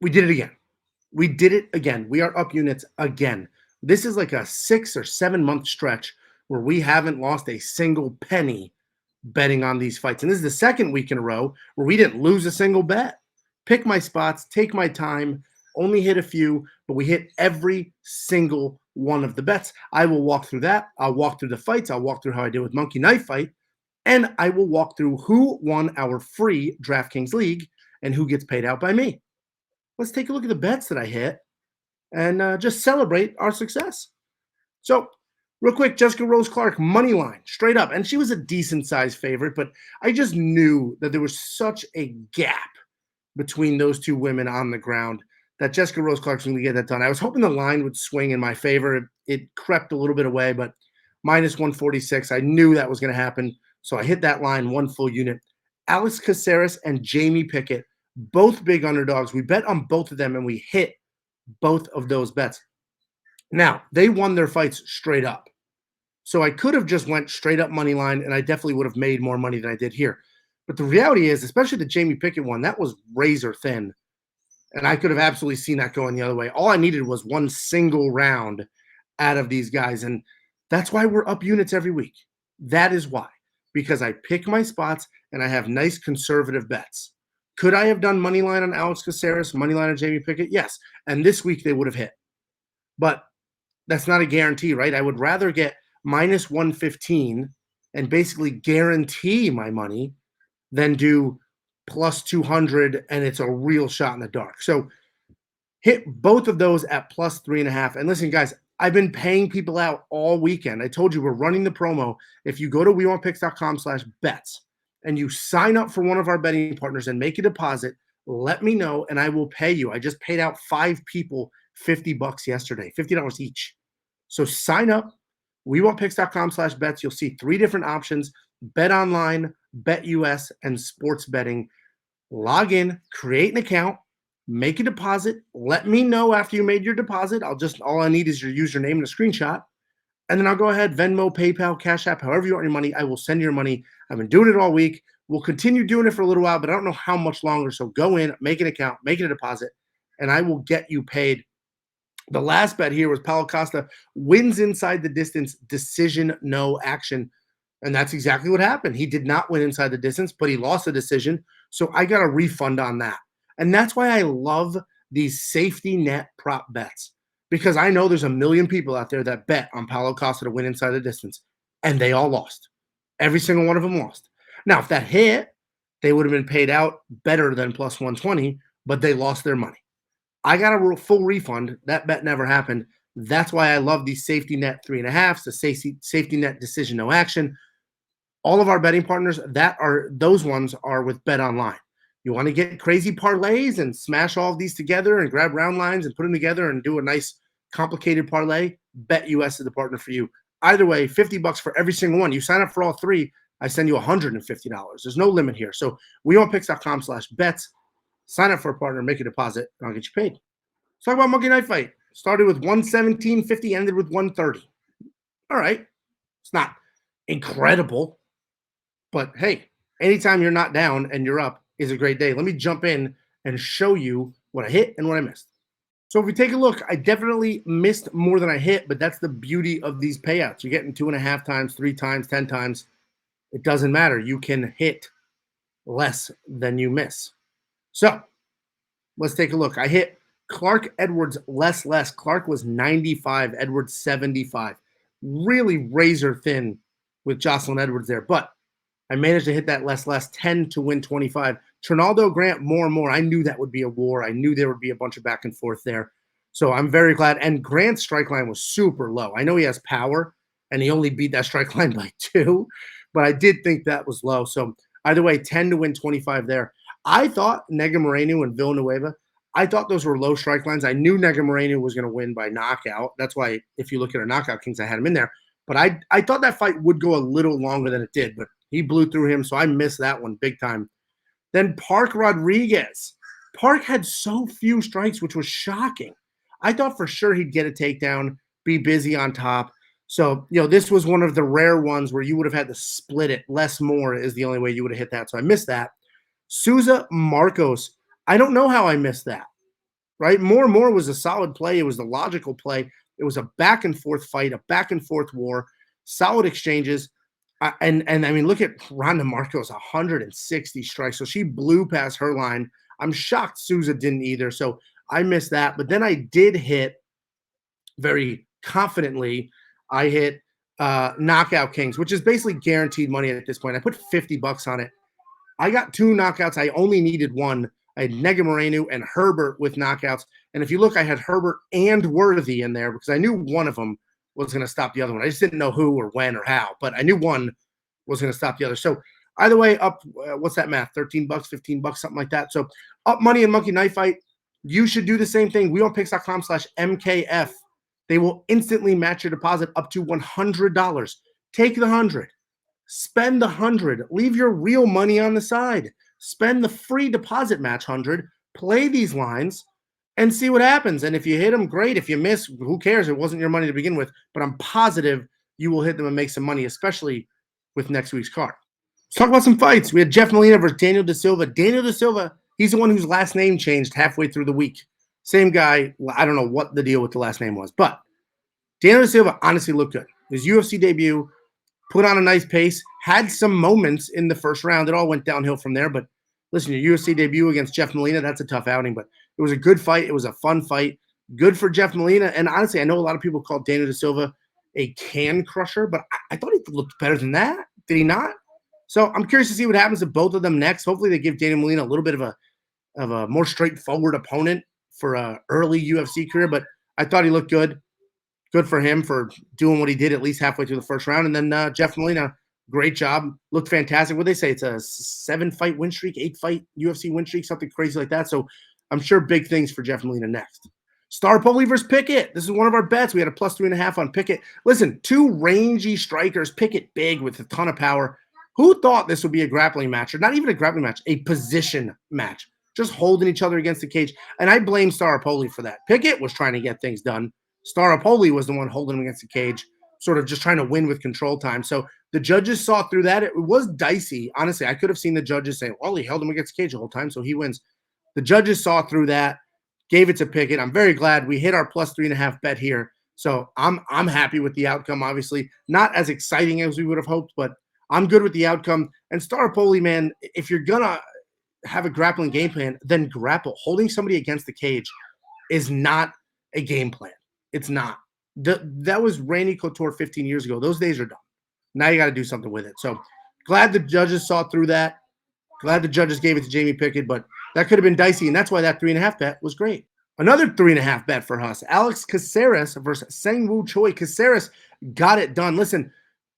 We did it again. We did it again. We are up units again. This is like a 6 or 7 month stretch where we haven't lost a single penny betting on these fights. And this is the second week in a row where we didn't lose a single bet. Pick my spots, take my time, only hit a few, but we hit every single one of the bets. I will walk through that. I'll walk through the fights. I'll walk through how I did with Monkey Knife Fight. And I will walk through who won our free DraftKings League and who gets paid out by me. Let's take a look at the bets that I hit and just celebrate our success. So, real quick, Jessica Rose Clark, money line, straight up. And she was a decent sized favorite, but I just knew that there was such a gap between those two women on the ground that Jessica Rose Clark was going to get that done. I was hoping the line would swing in my favor. It crept a little bit away, but minus 146. I knew that was going to happen. So I hit that line, one full unit. Alex Caceres and Jamie Pickett, both big underdogs. We bet on both of them, and we hit both of those bets. Now, they won their fights straight up. So I could have just went straight up money line, and I definitely would have made more money than I did here. But the reality is, especially the Jamie Pickett one, that was razor thin. And I could have absolutely seen that going the other way. All I needed was one single round out of these guys. And that's why we're up units every week. That is why. Because I pick my spots and I have nice conservative bets. Could I have done money line on Alex Caceres, money line on Jamie Pickett? Yes. And this week they would have hit. But that's not a guarantee, right? I would rather get minus 115 and basically guarantee my money than do plus 200 and it's a real shot in the dark. So hit both of those at plus 3.5. And listen, guys, I've been paying people out all weekend. I told you we're running the promo. If you go to wewantpicks.com/bets and you sign up for one of our betting partners and make a deposit, let me know and I will pay you. I just paid out 5 people $50 yesterday, $50 each. So sign up, wewantpicks.com/bets. You'll see 3 different options: Bet Online, Bet US, and sports betting. Log in, create an account, make a deposit. Let me know after you made your deposit. All I need is your username and a screenshot. And then I'll go ahead, Venmo, PayPal, Cash App, however you want your money. I will send you your money. I've been doing it all week. We'll continue doing it for a little while, but I don't know how much longer. So go in, make an account, make it a deposit, and I will get you paid. The last bet here was Paulo Costa wins inside the distance, decision, no action. And that's exactly what happened. He did not win inside the distance, but he lost the decision. So I got a refund on that. And that's why I love these safety net prop bets, because I know there's a million people out there that bet on Paulo Costa to win inside the distance, and they all lost. Every single one of them lost. Now, if that hit, they would have been paid out better than plus 120, but they lost their money. I got a full refund. That bet never happened. That's why I love these safety net 3.5s, the safety net decision, no action. All of our betting partners, those ones are with Bet Online. You want to get crazy parlays and smash all of these together and grab round lines and put them together and do a nice complicated parlay? Bet US is the partner for you. Either way, $50 for every single one. You sign up for all 3, I send you $150. There's no limit here. So wewantpicks.com/bets. Sign up for a partner, make a deposit, and I'll get you paid. Let's talk about Monkey Knife Fight. Started with 117.50, ended with 130. All right. It's not incredible, but hey, anytime you're not down and you're up is a great day. Let me jump in and show you what I hit and what I missed. So if we take a look, I definitely missed more than I hit, but that's the beauty of these payouts. You're getting 2.5 times, 3 times, 10 times. It doesn't matter. You can hit less than you miss. So let's take a look. I hit Clark Edwards less. Clark was 95, Edwards 75. Really razor thin with Jocelyn Edwards there, but I managed to hit that less 10 to win 25. Trinaldo Grant more and more. I knew that would be a war. I knew there would be a bunch of back and forth there. So I'm very glad. And Grant's strike line was super low. I know he has power, and he only beat that strike line by 2, but I did think that was low. So either way, 10 to win 25 there. I thought Nega Moreno and Villanueva, I thought those were low strike lines. I knew Nega Moreno was going to win by knockout. That's why if you look at our knockout kings, I had him in there. But I thought that fight would go a little longer than it did, but he blew through him, so I missed that one big time. Then Park Rodriguez. Park had so few strikes, which was shocking. I thought for sure he'd get a takedown, be busy on top. So, this was one of the rare ones where you would have had to split it. Less more is the only way you would have hit that, so I missed that. Souza Marcos. I don't know how I missed that. right? More was a solid play. It was the logical play. It was a back and forth fight, a back and forth war, solid exchanges. And I mean, look at Ronda Marco's 160 strikes. So she blew past her line. I'm shocked Souza didn't either. So I missed that. But then I did hit very confidently. I hit Knockout Kings, which is basically guaranteed money at this point. I put $50 on it. I got 2 knockouts. I only needed 1. I had Nega Moreno and Herbert with knockouts. And if you look, I had Herbert and Worthy in there because I knew one of them was going to stop the other one. I just didn't know who or when or how, but I knew one was going to stop the other. So either way, up, what's that math? $13, $15, something like that. So up money in Monkey Knife Fight. You should do the same thing. wewantpicks.com/MKF. They will instantly match your deposit up to $100. Take the 100. Spend the 100. Leave your real money on the side. Spend the free deposit match 100. Play these lines and see what happens. And if you hit them, great. If you miss, who cares? It wasn't your money to begin with. But I'm positive you will hit them and make some money, especially with next week's card. Let's talk about some fights. We had Jeff Molina versus Daniel Da Silva. Daniel Da Silva, he's the one whose last name changed halfway through the week. Same guy. I don't know what the deal with the last name was, but Daniel Da Silva honestly looked good. His UFC debut, put on a nice pace, had some moments in the first round. It all went downhill from there. But listen, your UFC debut against Jeff Molina, that's a tough outing. But it was a good fight. It was a fun fight. Good for Jeff Molina. And honestly, I know a lot of people call Daniel Da Silva a can crusher, but I thought he looked better than that. Did he not? So I'm curious to see what happens to both of them next. Hopefully they give Daniel Molina a little bit of a more straightforward opponent for an early UFC career. But I thought he looked good. Good for him for doing what he did at least halfway through the first round. And then Jeff Molina, great job. Looked fantastic. What they say? It's a 7-fight win streak, 8-fight UFC win streak, something crazy like that. So I'm sure big things for Jeff Molina next. Staropoli versus Pickett. This is one of our bets. We had a +3.5 on Pickett. Listen, 2 rangy strikers. Pickett big with a ton of power. Who thought this would be a grappling match? Or not even a grappling match, a position match. Just holding each other against the cage. And I blame Staropoli for that. Pickett was trying to get things done. Staropoli was the one holding him against the cage, sort of just trying to win with control time. So the judges saw through that. It was dicey. Honestly, I could have seen the judges say, well, he held him against the cage the whole time, so he wins. The judges saw through that, gave it to Pickett. I'm very glad we hit our +3.5 bet here. So I'm happy with the outcome, obviously. Not as exciting as we would have hoped, but I'm good with the outcome. And Staropoli, man, if you're going to have a grappling game plan, then grapple. Holding somebody against the cage is not a game plan. It's not. That was Randy Couture 15 years ago. Those days are done. Now you got to do something with it. So glad the judges saw through that. Glad the judges gave it to Jamie Pickett, but that could have been dicey, and that's why that 3.5 bet was great. Another 3.5 bet for us. Alex Caceres versus Sang-Woo Choi. Caceres got it done. Listen,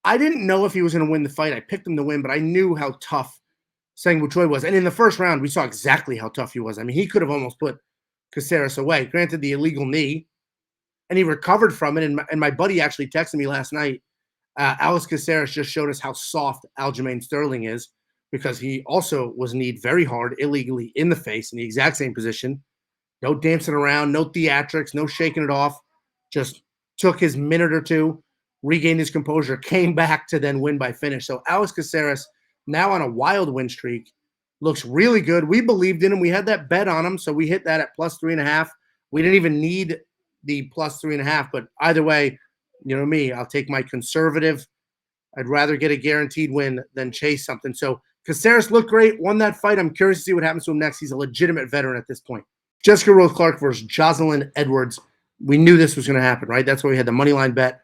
I didn't know if he was going to win the fight. I picked him to win, but I knew how tough Sang-Woo Choi was. And in the first round, we saw exactly how tough he was. I mean, he could have almost put Caceres away. Granted, the illegal knee, and he recovered from it. And my buddy actually texted me last night. Alex Caceres just showed us how soft Aljamain Sterling is, because he also was kneed very hard illegally in the face in the exact same position. No dancing around, no theatrics, no shaking it off. Just took his minute or two, regained his composure, came back to then win by finish. So Alex Caceres, now on a wild win streak, looks really good. We believed in him. We had that bet on him, so we hit that at +3.5. We didn't even need the +3.5, but either way, you know me, I'll take my conservative. I'd rather get a guaranteed win than chase something. So Caceres looked great, won that fight. I'm curious to see what happens to him next. He's a legitimate veteran at this point. Jessica Rose Clark versus Jocelyn Edwards. We knew this was going to happen, right? That's why we had the money line bet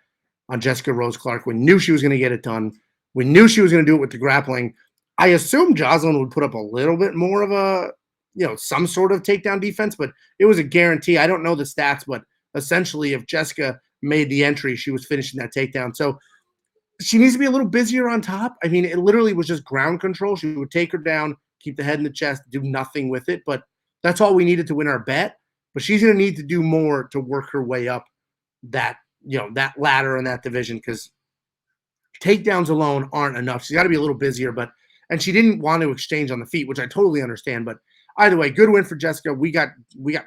on Jessica Rose Clark. We knew she was going to get it done. We knew she was going to do it with the grappling. I assumed Jocelyn would put up a little bit more of a, some sort of takedown defense, but it was a guarantee. I don't know the stats, but essentially if Jessica made the entry, she was finishing that takedown. So she needs to be a little busier on top. I mean, it literally was just ground control. She would take her down, keep the head in the chest, do nothing with it. But that's all we needed to win our bet. But she's going to need to do more to work her way up that, that ladder in that division, because takedowns alone aren't enough. She's got to be a little busier, and she didn't want to exchange on the feet, which I totally understand. But either way, good win for Jessica. We got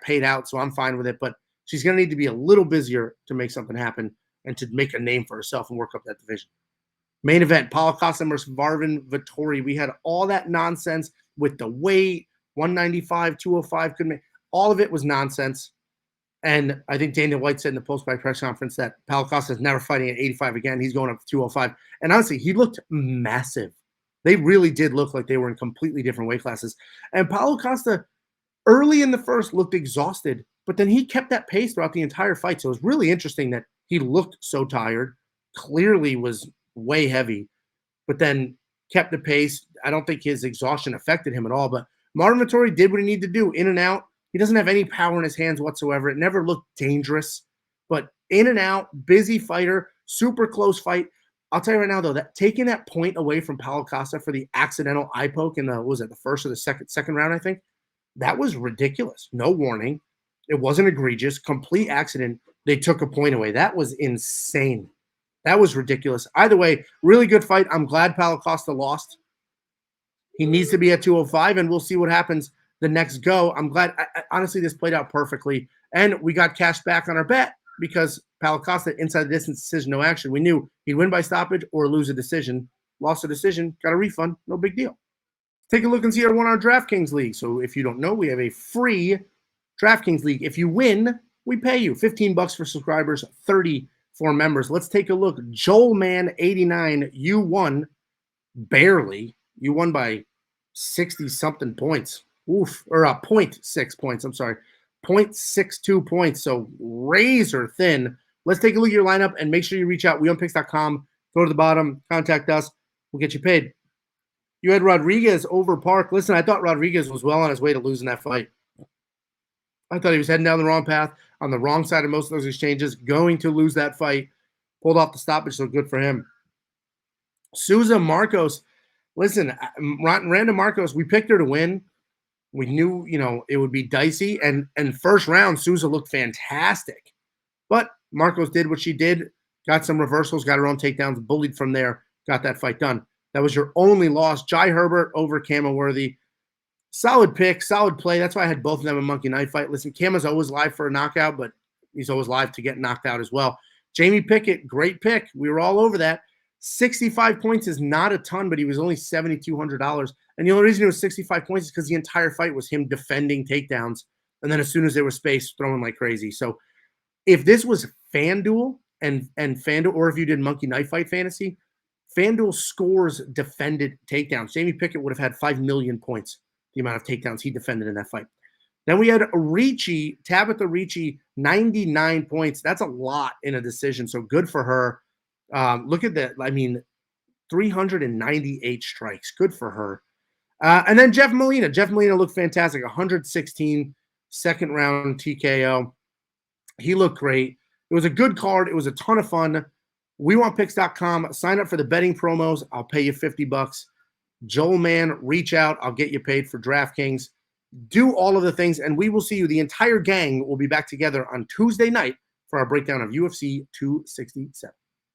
paid out, so I'm fine with it. But she's going to need to be a little busier to make something happen and to make a name for herself and work up that division. Main event, Paulo Costa versus Marvin Vettori. We had all that nonsense with the weight, 195, 205, couldn't make all of it was nonsense. And I think Daniel White said in the post-fight press conference that Paulo Costa is never fighting at 85 again. He's going up to 205. And honestly, he looked massive. They really did look like they were in completely different weight classes. And Paulo Costa, early in the first, looked exhausted, but then he kept that pace throughout the entire fight. So it was really interesting that he looked so tired, clearly was way heavy, but then kept the pace. I don't think his exhaustion affected him at all, but Marvin Vettori did what he needed to do, in and out. He doesn't have any power in his hands whatsoever. It never looked dangerous, but in and out, busy fighter, super close fight. I'll tell you right now, though, that taking that point away from Paulo Costa for the accidental eye poke in the, what was it, the first or the second round, I think, that was ridiculous. No warning. It wasn't egregious. Complete accident. They took a point away. That was insane. That was ridiculous. Either way, really good fight. I'm glad Paulo Costa lost. He needs to be at 205, and we'll see what happens the next go. I'm glad. Honestly, this played out perfectly, and we got cash back on our bet because Paulo Costa, inside the distance decision, no action. We knew he'd win by stoppage or lose a decision. Lost a decision, got a refund. No big deal. Take a look and see who won our DraftKings league. So if you don't know, we have a free DraftKings league. If you win, we pay you $15 for subscribers, 30 for members. Let's take a look. Joelman89, you won barely. You won by 60-something points. Oof, or 0.6 points. I'm sorry, 0.62 points. So razor thin. Let's take a look at your lineup and make sure you reach out. wewantpicks.com. Go to the bottom, contact us. We'll get you paid. You had Rodriguez over Park. Listen, I thought Rodriguez was well on his way to losing that fight. I thought he was heading down the wrong path, on the wrong side of most of those exchanges, going to lose that fight. Pulled off the stoppage, so good for him. Souza Marcos. Listen, Randa Marcos, we picked her to win. We knew, it would be dicey. And first round, Souza looked fantastic. But Marcos did what she did, got some reversals, got her own takedowns, bullied from there, got that fight done. That was your only loss. Jai Herbert over Khama Worthy. Solid pick, solid play. That's why I had both of them in Monkey Knife Fight. Listen, Khama's always live for a knockout, but he's always live to get knocked out as well. Jamie Pickett, great pick. We were all over that. 65 points is not a ton, but he was only $7,200. And the only reason it was 65 points is because the entire fight was him defending takedowns. And then as soon as there was space, throwing like crazy. So if this was FanDuel and FanDuel, or if you did Monkey Knife Fight Fantasy, FanDuel scores defended takedowns. Jamie Pickett would have had 5 million points, the amount of takedowns he defended in that fight. Then we had Ricci, Tabitha Ricci, 99 points. That's a lot in a decision, so good for her. Look at that. 398 strikes. Good for her. And then Jeff Molina. Jeff Molina looked fantastic. 116 second round TKO. He looked great. It was a good card. It was a ton of fun. wewantpicks.com. Sign up for the betting promos. I'll pay you $50. Joel Man, reach out. I'll get you paid for DraftKings. Do all of the things, and we will see you. The entire gang will be back together on Tuesday night for our breakdown of UFC 267.